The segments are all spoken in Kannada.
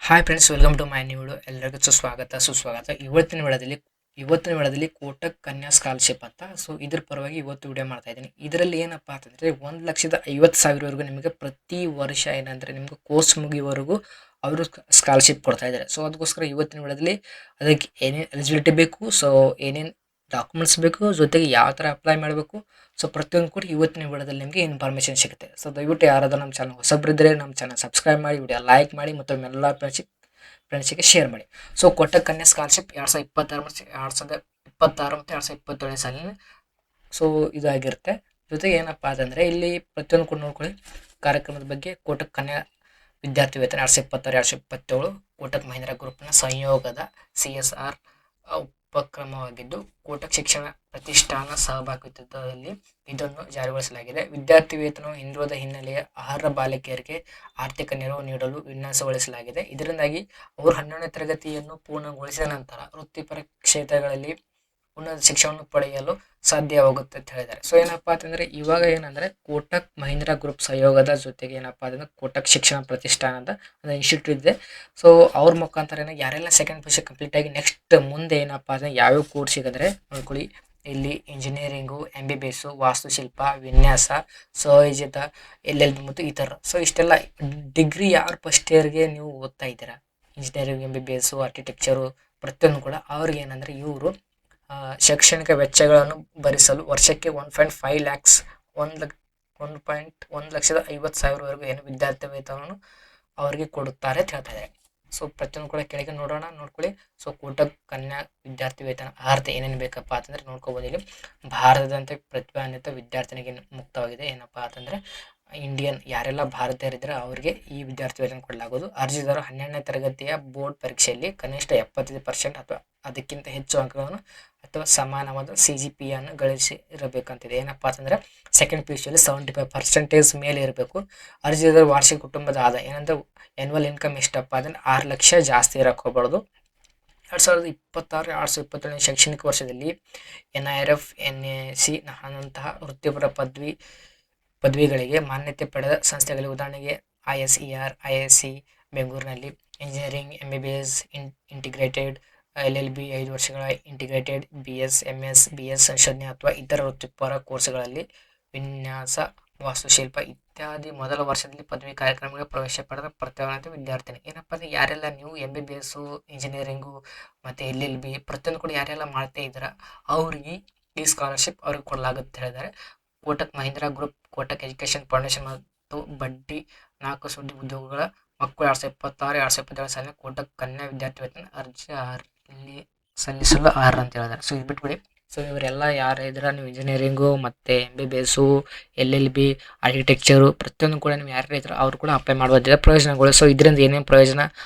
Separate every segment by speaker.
Speaker 1: Hi friends, welcome to my new video. ಎಲ್ಲರಿಗೂ ಸುಸ್ವಾಗತ. ಇವತ್ತಿನ ವಿಡಿಯೋದಲ್ಲಿ ಕೋಟಕ್ ಕನ್ಯಾ ಸ್ಕಾಲರ್ಶಿಪ್ ಅಂತ. ಸೊ ಇದ್ರ ಪರವಾಗಿ ಇವತ್ತು ವಿಡಿಯೋ ಮಾಡ್ತಾ ಇದ್ದೀನಿ. ಇದರಲ್ಲಿ ಏನಪ್ಪಾ ಅಂತಂದ್ರೆ 1,50,000ವರೆಗೂ ನಿಮಗೆ ಪ್ರತಿ ವರ್ಷ ಏನಂದ್ರೆ ನಿಮ್ಗೆ ಕೋರ್ಸ್ ಮುಗಿಯುವವರೆಗೂ ಅವರು ಸ್ಕಾಲರ್ಶಿಪ್ ಕೊಡ್ತಾ ಇದ್ದಾರೆ. ಸೊ ಅದಕ್ಕೋಸ್ಕರ ಇವತ್ತಿನ ವಿಡಿಯೋದಲ್ಲಿ ಅದಕ್ಕೆ ಏನೇನು ಎಲಿಜಿಬಿಲಿಟಿ ಬೇಕು, ಸೊ ಏನೇನು ಡಾಕ್ಯುಮೆಂಟ್ಸ್ ಬೇಕು, ಜೊತೆಗೆ ಯಾವ ಥರ ಅಪ್ಲೈ ಮಾಡಬೇಕು, ಸೊ ಪ್ರತಿಯೊಂದು ಕೂಡ ಇವತ್ತಿನ ವಿಡಿಯೋದಲ್ಲಿ ನಿಮಗೆ ಇನ್ಫಾರ್ಮೇಷನ್ ಸಿಗುತ್ತೆ. ಸೊ ದಯವಿಟ್ಟು ಯಾರಾದರೂ ನಮ್ಮ ಚಾನಲ್ ಹೊಸಬ್ರಿದ್ದರೆ ನಮ್ಮ ಚಾನಲ್ ಸಬ್ಸ್ಕ್ರೈಬ್ ಮಾಡಿ, ವಿಡಿಯೋ ಲೈಕ್ ಮಾಡಿ ಮತ್ತು ಎಲ್ಲ ಫ್ರೆಂಡ್ಸಿಗೆ ಶೇರ್ ಮಾಡಿ. ಸೊ ಕೋಟಕ್ ಕನ್ಯಾ ಸ್ಕಾಲರ್ಶಿಪ್ 2026 ಮತ್ತು 2027 ಸಾಲಿನ ಸೊ ಇದಾಗಿರುತ್ತೆ. ಜೊತೆಗೆ ಏನಪ್ಪಾ ಅಂತಂದರೆ ಇಲ್ಲಿ ಪ್ರತಿಯೊಂದು ಕೂಡ ನೋಡ್ಕೊಳ್ಳಿ. ಕಾರ್ಯಕ್ರಮದ ಬಗ್ಗೆ ಕೋಟಕ್ ಕನ್ಯಾ ವಿದ್ಯಾರ್ಥಿ ವೇತನ 2026-2027 ಕೋಟಕ್ ಮಹೀಂದ್ರಾ ಗ್ರೂಪ್ನ ಸಂಯೋಗದ CSR ಉಪಕ್ರಮವಾಗಿದ್ದು ಕೋಟಕ್ ಶಿಕ್ಷಣ ಪ್ರತಿಷ್ಠಾನ ಸಹಭಾಗಿತ್ವದಲ್ಲಿ ಇದನ್ನು ಜಾರಿಗೊಳಿಸಲಾಗಿದೆ. ವಿದ್ಯಾರ್ಥಿ ವೇತನವು ಹಿಂದುಳಿದ ಹಿನ್ನೆಲೆಯ ಅರ್ಹ ಬಾಲಕಿಯರಿಗೆ ಆರ್ಥಿಕ ನೆರವು ನೀಡಲು ವಿನ್ಯಾಸಗೊಳಿಸಲಾಗಿದೆ. ಇದರಿಂದಾಗಿ ಅವರು 12ನೇ ತರಗತಿಯನ್ನು ಪೂರ್ಣಗೊಳಿಸಿದ ನಂತರ ವೃತ್ತಿಪರ ಕ್ಷೇತ್ರಗಳಲ್ಲಿ ಉನ್ನತ ಶಿಕ್ಷಣವನ್ನು ಪಡೆಯಲು ಸಾಧ್ಯವಾಗುತ್ತೆ ಅಂತ ಹೇಳಿದ್ದಾರೆ. ಸೊ ಏನಪ್ಪಾ ಅಂತಂದ್ರೆ ಇವಾಗ ಏನಂದ್ರೆ ಕೋಟಕ್ ಮಹೀಂದ್ರಾ ಗ್ರೂಪ್ ಸಹಯೋಗದ ಜೊತೆಗೆ ಏನಪ್ಪಾ ಅಂತಂದ್ರೆ ಕೋಟಕ್ ಶಿಕ್ಷಣ ಪ್ರತಿಷ್ಠಾನದ ಒಂದು ಇನ್ಸ್ಟಿಟ್ಯೂಟ್ ಇದೆ. ಸೊ ಅವ್ರ ಮುಖಾಂತರ ಯಾರೆಲ್ಲ ಸೆಕೆಂಡ್ ಪಿ ಕಂಪ್ಲೀಟ್ ಆಗಿ ನೆಕ್ಸ್ಟ್ ಮುಂದೆ ಏನಪ್ಪಾ ಅಂದ್ರೆ ಯಾವ್ಯಾವ ಕೋರ್ಸ್ ಸಿಗಂದ್ರೆ ನೋಡ್ಕೊಳ್ಳಿ. ಇಲ್ಲಿ ಇಂಜಿನಿಯರಿಂಗು, MBBS, ವಾಸ್ತುಶಿಲ್ಪ, ವಿನ್ಯಾಸ, ಸ್ವಯೋಜಿತ, LLB ಮತ್ತು ಈ ಥರ. ಸೊ ಇಷ್ಟೆಲ್ಲ ಡಿಗ್ರಿ ಯಾರು ಫಸ್ಟ್ ಇಯರ್ಗೆ ನೀವು ಓದ್ತಾ ಇದ್ದೀರಾ, ಇಂಜಿನಿಯರಿಂಗ್, MBBS, ಆರ್ಕಿಟೆಕ್ಚರು ಪ್ರತಿಯೊಂದು ಕೂಡ ಅವ್ರಿಗೆ ಏನಂದ್ರೆ ಇವರು ಶೈಕ್ಷಣಿಕ ವೆಚ್ಚಗಳನ್ನು ಭರಿಸಲು ವರ್ಷಕ್ಕೆ 1.5 ಲ್ಯಾಕ್ಸ್ 1,50,000ವರೆಗೂ ಏನು ವಿದ್ಯಾರ್ಥಿ ವೇತನವನ್ನು ಅವರಿಗೆ ಕೊಡುತ್ತಾರೆ ಅಂತ ಹೇಳ್ತಾ ಇದ್ದಾರೆ. ಸೊ ಪ್ರತಿಯೊಂದು ಕೂಡ ಕೆಳಗೆ ನೋಡ್ಕೊಳ್ಳಿ. ಸೊ ಕೋಟಕ್ ಕನ್ಯಾ ವಿದ್ಯಾರ್ಥಿ ವೇತನ ಅರ್ಹತೆ ಏನೇನು ಬೇಕಪ್ಪ ಅಂತಂದ್ರೆ ನೋಡ್ಕೋಬಹುದು. ಇಲ್ಲಿ ಭಾರತದಂತೆ ಪ್ರತಿಭಾನ್ವಿತ ವಿದ್ಯಾರ್ಥಿನಿಗೆ ಮುಕ್ತವಾಗಿದೆ. ಏನಪ್ಪಾ ಅಂತಂದ್ರೆ ಇಂಡಿಯನ್ ಯಾರೆಲ್ಲ ಭಾರತೀಯರಿದ್ರೆ ಅವರಿಗೆ ಈ ವಿದ್ಯಾರ್ಥಿ ವೇತನ ಕೊಡಲಾಗುವುದು. ಅರ್ಜಿದಾರರು 12ನೇ ತರಗತಿಯ ಬೋರ್ಡ್ ಪರೀಕ್ಷೆಯಲ್ಲಿ ಕನಿಷ್ಠ 75% ಅಥವಾ ಅದಕ್ಕಿಂತ ಹೆಚ್ಚು ಅಂಕಗಳನ್ನು ಅಥವಾ ಸಮಾನವಾದ CGPA ಅನ್ನು ಗಳಿಸಿರಬೇಕಂತಿದೆ. ಏನಪ್ಪಾ ಅಂತಂದ್ರೆ ಸೆಕೆಂಡ್ PUCಯಲ್ಲಿ 75% ಮೇಲೆ ಇರಬೇಕು. ಅರ್ಜಿದಾರರು ವಾರ್ಷಿಕ ಕುಟುಂಬದ ಆದಾಯ ಏನಂದ್ರೆ ಆನ್ಯುವಲ್ ಇನ್ಕಮ್ ಎಷ್ಟಪ್ಪ ಅಂದ್ರೆ 6 ಲಕ್ಷ ಜಾಸ್ತಿ ಇರಕ್ಕೆ ಹೋಗ್ಬಾರ್ದು. 2026-2027 ಶೈಕ್ಷಣಿಕ ವರ್ಷದಲ್ಲಿ NIRF, NAC ನಂತಹ ವೃತ್ತಿಪರ ಪದವಿಗಳಿಗೆ ಮಾನ್ಯತೆ ಪಡೆದ ಸಂಸ್ಥೆಗಳಿಗೆ, ಉದಾಹರಣೆಗೆ ISER, IISc ಬೆಂಗಳೂರಿನಲ್ಲಿ, ಇಂಜಿನಿಯರಿಂಗ್, MBBS ಇಂಟಿಗ್ರೇಟೆಡ್, LLB 5 ವರ್ಷಗಳ ಇಂಟಿಗ್ರೇಟೆಡ್, BS, MS, BS ಸಂಶೋಧನೆ ಅಥವಾ ಇತರ ವೃತ್ತಿಪರ ಕೋರ್ಸ್ಗಳಲ್ಲಿ ವಿನ್ಯಾಸ, ವಾಸ್ತುಶಿಲ್ಪ ಇತ್ಯಾದಿ ಮೊದಲ ವರ್ಷದಲ್ಲಿ ಪದವಿ ಕಾರ್ಯಕ್ರಮಗಳಿಗೆ ಪ್ರವೇಶ ಪಡೆದ ಪ್ರತಿಭಾನ್ವಿತ ವಿದ್ಯಾರ್ಥಿನಿ. ಏನಪ್ಪಾ ಅಂದ್ರೆ ಯಾರೆಲ್ಲ ನೀವು MBBS, ಇಂಜಿನಿಯರಿಂಗು ಮತ್ತು LLB ಪ್ರತಿಯೊಂದು ಕೂಡ ಯಾರೆಲ್ಲ ಮಾಡ್ತಾ ಇದ್ದೀರಾ ಅವ್ರಿಗೆ ಈ ಸ್ಕಾಲರ್ಶಿಪ್ ಅವ್ರಿಗೆ ಕೊಡಲಾಗುತ್ತೆ ಹೇಳಿದ್ದಾರೆ. Kotak Mahindra group, Kotak education foundation ಮತ್ತು ಬಡ್ಡಿ 4 ಸುದ್ದಿ ಉದ್ಯೋಗಗಳ ಮಕ್ಕಳು 2026-2027 ಸಾಲಿನ ಕೋಟಕ್ ಕನ್ಯಾ ವಿದ್ಯಾರ್ಥಿ ವೇತನ ಅರ್ಜಿ ಸಲ್ಲಿಸಲು ಅರ್ಹ ಅಂತ ಹೇಳಿದ್ದಾರೆ. ಸೊ ಇದು ಬಿಟ್ಬಿಡಿ. ಸೊ ಇವರೆಲ್ಲ ಯಾರು ಇದ್ರೆ ನೀವು ಇಂಜಿನಿಯರಿಂಗು ಮತ್ತು MBBS, LLB, ಆರ್ಕಿಟೆಕ್ಚರು ಪ್ರತಿಯೊಂದು ಕೂಡ ನೀವು ಯಾರು ಇದ್ರೆ ಅವ್ರು ಕೂಡ ಅಪ್ಲೈ ಮಾಡಬಹುದಿದೆ. ಪ್ರಯೋಜನಗಳು, ಸೊ ಇದರಿಂದ ಏನೇನು ಪ್ರಯೋಜನ,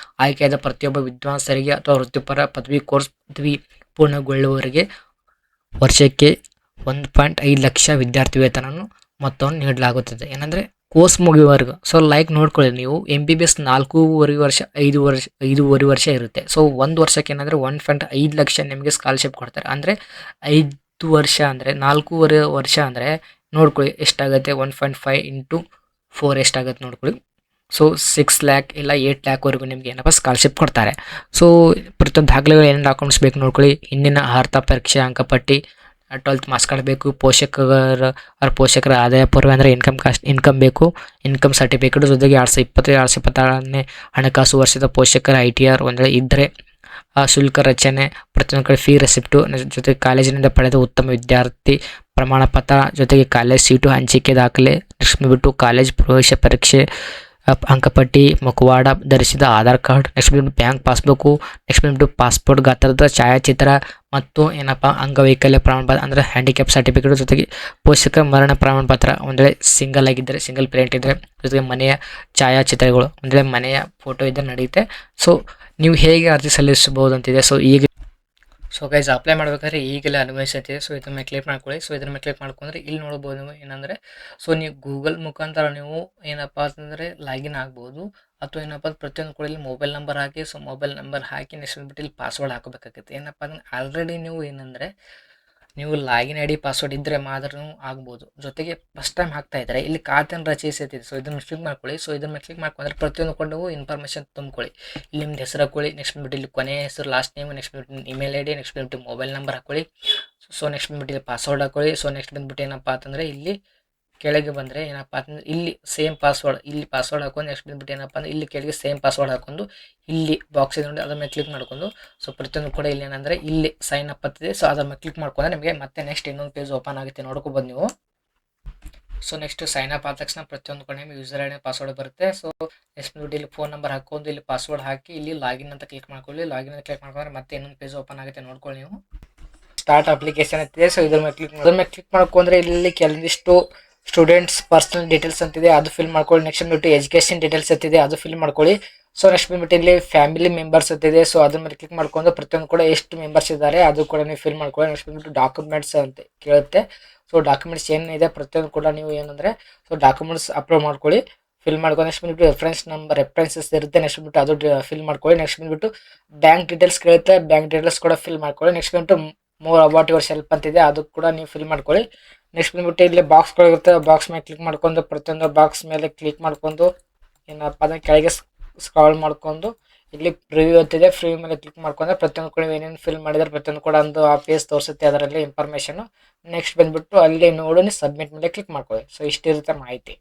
Speaker 1: ಆಯ್ಕೆಯಾದ ಪ್ರತಿಯೊಬ್ಬ ವಿದ್ವಾಂಸರಿಗೆ ಅಥವಾ ವೃತ್ತಿಪರ ಪದವಿ ಪೂರ್ಣಗೊಳ್ಳುವವರಿಗೆ ವರ್ಷಕ್ಕೆ 1.5 ಲಕ್ಷ ವಿದ್ಯಾರ್ಥಿ ವೇತನವನ್ನು ಮೊತ್ತವನ್ನು ನೀಡಲಾಗುತ್ತದೆ. ಏನಂದ್ರೆ ಕೋರ್ಸ್ ಮುಗಿಯುವವರೆಗೂ. ಸೊ ಲೈಕ್ ನೋಡ್ಕೊಳ್ಳಿ, ನೀವು MBBS 4.5 ವರ್ಷ 5.5 ವರ್ಷ ಇರುತ್ತೆ. ಸೊ ಒಂದು ವರ್ಷಕ್ಕೆ ಏನಂದ್ರೆ 1.5 ಲಕ್ಷ ನಿಮಗೆ ಸ್ಕಾಲರ್ಶಿಪ್ ಕೊಡ್ತಾರೆ. ಅಂದರೆ 5 ವರ್ಷ ಅಂದರೆ 4.5 ವರ್ಷ ಅಂದರೆ ನೋಡ್ಕೊಳ್ಳಿ ಎಷ್ಟಾಗುತ್ತೆ. 1.5 × 4 ಎಷ್ಟಾಗುತ್ತೆ ನೋಡ್ಕೊಳ್ಳಿ. ಸೊ 6 ಲ್ಯಾಕ್ ಇಲ್ಲ 8 ಲ್ಯಾಕ್ವರೆಗೂ ನಿಮ್ಗೆ ಏನಪ್ಪ ಸ್ಕಾಲರ್ಶಿಪ್ ಕೊಡ್ತಾರೆ. ಸೊ ಪ್ರತಿಯೊಂದು ದಾಖಲೆಗಳು ಏನೇನು ಡಾಕ್ಯುಮೆಂಟ್ಸ್ ಬೇಕು ನೋಡ್ಕೊಳ್ಳಿ. ಹಿಂದಿನ ಅರ್ಹತಾ ಪರೀಕ್ಷೆ ಅಂಕಪಟ್ಟಿ, 12th ಮಾರ್ಕ್ಸ್ ಕಾರ್ಡ್ ಬೇಕು, ಪೋಷಕರ ಆದಾಯ ಪೂರ್ವ ಅಂದರೆ ಇನ್ಕಮ್ ಬೇಕು, ಇನ್ಕಮ್ ಸರ್ಟಿಫಿಕೇಟ್, ಜೊತೆಗೆ 2020-2026 ಹಣಕಾಸು ವರ್ಷದ ಪೋಷಕರ ITR ಒಂದರೆ ಇದ್ದರೆ ಶುಲ್ಕ ರಚನೆ, ಪ್ರತಿಯೊಂದು ಕಡೆ ಫೀ ರೆಸಿಪ್ಟು, ಜೊತೆಗೆ ಕಾಲೇಜಿನಿಂದ ಪಡೆದ ಉತ್ತಮ ವಿದ್ಯಾರ್ಥಿ ಪ್ರಮಾಣ ಪತ್ರ, ಜೊತೆಗೆ ಕಾಲೇಜ್ ಸೀಟು ಹಂಚಿಕೆ ದಾಖಲೆ, ನೆಕ್ಸ್ಟ್ ಬಿಟ್ಟು ಕಾಲೇಜ್ ಪ್ರವೇಶ ಪರೀಕ್ಷೆ ಅಂಕಪಟ್ಟಿ, ಮುಖವಾಡ ಧರಿಸಿದ ಆಧಾರ್ ಕಾರ್ಡ್, ನೆಕ್ಸ್ಟ್ ಬಿಟ್ಟು ಬ್ಯಾಂಕ್ ಪಾಸ್ಬುಕ್ಕು, ನೆಕ್ಸ್ಟ್ ಬಿಟ್ಟು ಪಾಸ್ಪೋರ್ಟ್ ಗಾತ್ರದ ಛಾಯಾಚಿತ್ರ ಮತ್ತು ಏನಪ್ಪ ಅಂಗವೈಕಲ್ಯ ಪ್ರಮಾಣ ಪತ್ರ ಅಂದರೆ ಹ್ಯಾಂಡಿಕ್ಯಾಪ್ ಸರ್ಟಿಫಿಕೇಟ್, ಜೊತೆಗೆ ಪೋಷಕರ ಮರಣ ಪ್ರಮಾಣ ಪತ್ರ ಅಂದರೆ ಸಿಂಗಲ್ ಆಗಿದ್ದರೆ, ಸಿಂಗಲ್ ಪೇರೆಂಟ್ ಇದ್ದರೆ, ಜೊತೆಗೆ ಮನೆಯ ಛಾಯಾಚಿತ್ರಗಳು ಅಂದರೆ ಮನೆಯ ಫೋಟೋ ಇದ್ದರೆ ನಡೆಯುತ್ತೆ. ಸೊ ನೀವು ಹೇಗೆ ಅರ್ಜಿ ಸಲ್ಲಿಸಬಹುದು ಅಂತಿದೆ. ಸೊ ಗೈಸ್ ಅಪ್ಲೈ ಮಾಡಬೇಕಾದ್ರೆ ಈಗಲೇ ಅನ್ವಯಿಸುತ್ತಿದೆ. ಸೊ ಇದ್ರ ಮೇಲೆ ಕ್ಲಿಕ್ ಮಾಡ್ಕೊಳ್ಳಿ. ಸೊ ಇದ್ರ ಮೇಲೆ ಕ್ಲಿಕ್ ಮಾಡ್ಕೊಂಡ್ರೆ ಇಲ್ಲಿ ನೋಡ್ಬೋದು ನೀವು ಏನಂದರೆ, ಸೊ ನೀವು ಗೂಗಲ್ ಮುಖಾಂತರ ನೀವು ಏನಪ್ಪ ಅಂತಂದರೆ ಲಾಗಿನ್ ಆಗ್ಬೋದು, ಅಥವಾ ಏನಪ್ಪ ಪ್ರತಿಯೊಂದು ಕೂಡ ಇಲ್ಲಿ ಮೊಬೈಲ್ ನಂಬರ್ ಹಾಕಿ. ಸೊ ಮೊಬೈಲ್ ನಂಬರ್ ಹಾಕಿ ನೆಕ್ಸ್ಟ್ ಬಿಟ್ಟು ಇಲ್ಲಿ ಪಾಸ್ವರ್ಡ್ ಹಾಕೋಬೇಕಾಗುತ್ತೆ. ಏನಪ್ಪ ಅಂದ್ರೆ ಆಲ್ರೆಡಿ ನೀವು ಏನಂದರೆ ನೀವು ಲಾಗಿನ್ ಐ ಡಿ ಪಾಸ್ವರ್ಡ್ ಇದ್ದರೆ ಮಾತ್ರ ಆಗ್ಬೋದು. ಜೊತೆಗೆ ಫಸ್ಟ್ ಟೈಮ್ ಹಾಕ್ತಾ ಇದ್ದರೆ ಇಲ್ಲಿ ಖಾತೆಯನ್ನು ರಚಿಸುತ್ತಿದೆ. ಸೊ ಇದನ್ನು ಕ್ಲಿಕ್ ಮಾಡ್ಕೊಳ್ಳಿ. ಸೊ ಇದನ್ನು ಕ್ಲಿಕ್ ಮಾಡ್ಕೊಂಡ್ರೆ ಪ್ರತಿಯೊಂದು ಕೊಂಡು ಇನ್ಫಾರ್ಮೇಷನ್ ತುಂಬಿಕೊಳ್ಳಿ. ಇಲ್ಲಿ ನಿಮ್ದು ಹೆಸರು ಹಾಕೊಳ್ಳಿ. ನೆಕ್ಸ್ಟ್ ಬಂದ್ಬಿಟ್ಟು ಇಲ್ಲಿ ಕೊನೆಯ ಹೆಸರು ಲಾಸ್ಟ್ ನೇಮ್, ನೆಕ್ಸ್ಟ್ ಬಂದ್ಬಿಟ್ಟು ಇಮೇಲ್ ಐ ಡಿ, ನೆಕ್ಸ್ಟ್ ಬಂದ್ಬಿಟ್ಟು ಮೊಬೈಲ್ ನಂಬರ್ ಹಾಕೊಳ್ಳಿ. ಸೊ ನೆಕ್ಸ್ಟ್ ಬಂದ್ಬಿಟ್ಟು ಇಲ್ಲಿ ಪಾಸ್ವರ್ಡ್ ಹಾಕೊಳ್ಳಿ. ಸೊ ನೆಕ್ಸ್ಟ್ ಬಂದ್ಬಿಟ್ಟು ಏನಪ್ಪ ಅಂತಂದರೆ ಇಲ್ಲಿ ಕೆಳಗೆ ಬಂದರೆ ಏನಪ್ಪ ಅಂತಂದರೆ ಇಲ್ಲಿ ಸೇಮ್ ಪಾಸ್ವರ್ಡ್, ಇಲ್ಲಿ ಪಾಸ್ವರ್ಡ್ ಹಾಕೊಂಡು ನೆಕ್ಸ್ಟ್ ಬಂದ್ಬಿಟ್ಟು ಏನಪ್ಪ ಅಂದರೆ ಇಲ್ಲಿ ಕೆಳಗೆ ಸೇಮ್ ಪಾಸ್ವರ್ಡ್ ಹಾಕೊಂಡು ಇಲ್ಲಿ ಬಾಕ್ಸ್ ಇದೆ ನೋಡಿ ಅದ್ರ ಮೇಲೆ ಕ್ಲಿಕ್ ಮಾಡ್ಕೊಂಡು ಸೊ ಪ್ರತಿಯೊಂದು ಕೂಡ ಇಲ್ಲಿ ಏನಂದರೆ ಇಲ್ಲಿ ಸೈನ್ ಅಪ್ ಆಗ್ತಿದೆ. ಸೊ ಅದ್ರ ಮೇಲೆ ಕ್ಲಿಕ್ ಮಾಡ್ಕೊಂಡ್ರೆ ನಿಮಗೆ ಮತ್ತೆ ನೆಕ್ಸ್ಟ್ ಇನ್ನೊಂದು ಪೇಜ್ ಓಪನ್ ಆಗುತ್ತೆ, ನೋಡ್ಕೋಬೋದು ನೀವು. ಸೊ ನೆಕ್ಸ್ಟ್ ಸೈನ್ ಅಪ್ ಆದ ತಕ್ಷಣ ಪ್ರತಿಯೊಂದು ಕಡೆ ನಿಮಗೆ ಯೂಸರ್ ಐ ಡಿ ಪಾಸ್ವರ್ಡ್ ಬರುತ್ತೆ. ಸೊ ನೆಕ್ಸ್ಟ್ ಬಂದ್ಬಿಟ್ಟು ಇಲ್ಲಿ ಫೋನ್ ನಂಬರ್ ಹಾಕೊಂಡು ಇಲ್ಲಿ ಪಾಸ್ವರ್ಡ್ ಹಾಕಿ ಇಲ್ಲಿ ಲಾಗಿನ್ ಅಂತ ಕ್ಲಿಕ್ ಮಾಡ್ಕೊಳ್ಳಿ. ಲಾಗಿನ್ ಅಂತ ಕ್ಲಿಕ್ ಮಾಡ್ಕೊಂಡ್ರೆ ಮತ್ತೆ ಇನ್ನೊಂದು ಪೇಜ್ ಓಪನ್ ಆಗುತ್ತೆ, ನೋಡ್ಕೊಳ್ಳಿ ನೀವು. ಸ್ಟಾರ್ಟ್ ಅಪ್ಲಿಕೇಶನ್ ಅಂತಿದೆ. ಸೊ ಇದ್ರ ಮೇಲೆ ಕ್ಲಿಕ್ ಮಾಡ್ಕೊಂಡ್ರೆ ಇಲ್ಲಿ ಕೆಲವೊಂದಿಷ್ಟು ಸ್ಟೂಡೆಂಟ್ಸ್ ಪರ್ಸನಲ್ ಡೀಟೇಲ್ಸ್ ಅಂತಿದೆ, ಅದು ಫಿಲ್ ಮಾಡ್ಕೊಳ್ಳಿ. ನೆಕ್ಸ್ಟ್ ಬಂದ್ಬಿಟ್ಟು ಎಜುಕೇಷನ್ ಡೀಟೇಲ್ಸ್ ಅಂತಿದೆ, ಅದು ಫಿಲ್ ಮಾಡ್ಕೊಳ್ಳಿ. ಸೊ ನೆಕ್ಸ್ಟ್ ಬಂದ್ಬಿಟ್ಟು ಇಲ್ಲಿ ಫ್ಯಾಮಿಲಿ ಮೆಂಬರ್ಸ್ ಅಂತಿದೆ. ಸೊ ಅದ್ರ ಮೇಲೆ ಕ್ಲಿಕ್ ಮಾಡ್ಕೊಂಡು ಪ್ರತಿಯೊಂದು ಕೂಡ ಎಷ್ಟು ಮೆಂಬರ್ಸ್ ಇದ್ದಾರೆ ಅದು ಕೂಡ ನೀವು ಫಿಲ್ ಮಾಡ್ಕೊಳ್ಳಿ. ನೆಕ್ಸ್ಟ್ ಬಂದ್ಬಿಟ್ಟು ಡಾಕ್ಯುಮೆಂಟ್ಸ್ ಅಂತ ಕೇಳುತ್ತೆ. ಸೊ ಡಾಕ್ಯುಮೆಂಟ್ಸ್ ಏನಿದೆ ಪ್ರತಿಯೊಂದು ಕೂಡ ನೀವು ಏನಂದರೆ ಸೊ ಡಾಕ್ಯುಮೆಂಟ್ಸ್ ಅಪ್ಲೋಡ್ ಮಾಡ್ಕೊಳ್ಳಿ, ಫಿಲ್ ಮಾಡ್ಕೊಂಡು. ನೆಕ್ಸ್ಟ್ ಬಂದ್ಬಿಟ್ಟು ರೆಫರೆನ್ಸಸ್ ಇರುತ್ತೆ, ನೆಕ್ಸ್ಟ್ ಬಂದ್ಬಿಟ್ಟು ಅದು ಫಿಲ್ ಮಾಡ್ಕೊಳ್ಳಿ. ನೆಕ್ಸ್ಟ್ ಬಂದ್ಬಿಟ್ಟು ಬ್ಯಾಂಕ್ ಡೀಟೇಲ್ಸ್ ಕೇಳುತ್ತೆ, ಬ್ಯಾಂಕ್ ಡೀಟೇಲ್ಸ್ ಕೂಡ ಫಿಲ್ ಮಾಡ್ಕೊಳ್ಳಿ. ನೆಕ್ಸ್ಟ್ ಬಂದ್ಬಿಟ್ಟು ಮೋರ್ ಅಬೌಟ್ ಯುವರ್ ಸೆಲ್ಫ್ ಅಂತಿದೆ, ಅದು ಕೂಡ ನೀವು ಫಿಲ್ ಮಾಡ್ಕೊಳ್ಳಿ. ನೆಕ್ಸ್ಟ್ ಬಂದ್ಬಿಟ್ಟು ಇಲ್ಲಿ ಬಾಕ್ಸ್ಗಳಿರುತ್ತೆ, ಬಾಕ್ಸ್ ಮೇಲೆ ಕ್ಲಿಕ್ ಮಾಡ್ಕೊಂಡು ಪ್ರತಿಯೊಂದು ಬಾಕ್ಸ್ ಮೇಲೆ ಕ್ಲಿಕ್ ಮಾಡ್ಕೊಂಡು ಏನಪ್ಪ ಅಂದರೆ ಕೆಳಗೆ ಸ್ಕ್ರಾಲ್ ಮಾಡ್ಕೊಂಡು ಇಲ್ಲಿ ಪ್ರಿವ್ಯೂ ಅಂತಿದೆ, ಪ್ರಿವ್ಯೂ ಮೇಲೆ ಕ್ಲಿಕ್ ಮಾಡ್ಕೊಂಡ್ರೆ ಪ್ರತಿಯೊಂದು ಕೂಡ ಏನೇನು ಫಿಲ್ ಮಾಡಿದರೆ ಪ್ರತಿಯೊಂದು ಕೂಡ ಒಂದು ಆ ಪೇಜ್ ತೋರಿಸುತ್ತೆ ಅದರಲ್ಲಿ ಇನ್ಫಾರ್ಮೇಷನು. ನೆಕ್ಸ್ಟ್ ಬಂದ್ಬಿಟ್ಟು ಅಲ್ಲಿ ನೋಡಿ ಸಬ್ಮಿಟ್ ಮೇಲೆ ಕ್ಲಿಕ್ ಮಾಡ್ಕೊಳ್ಳಿ. ಸೊ ಇಷ್ಟಿರುತ್ತೆ ಮಾಹಿತಿ.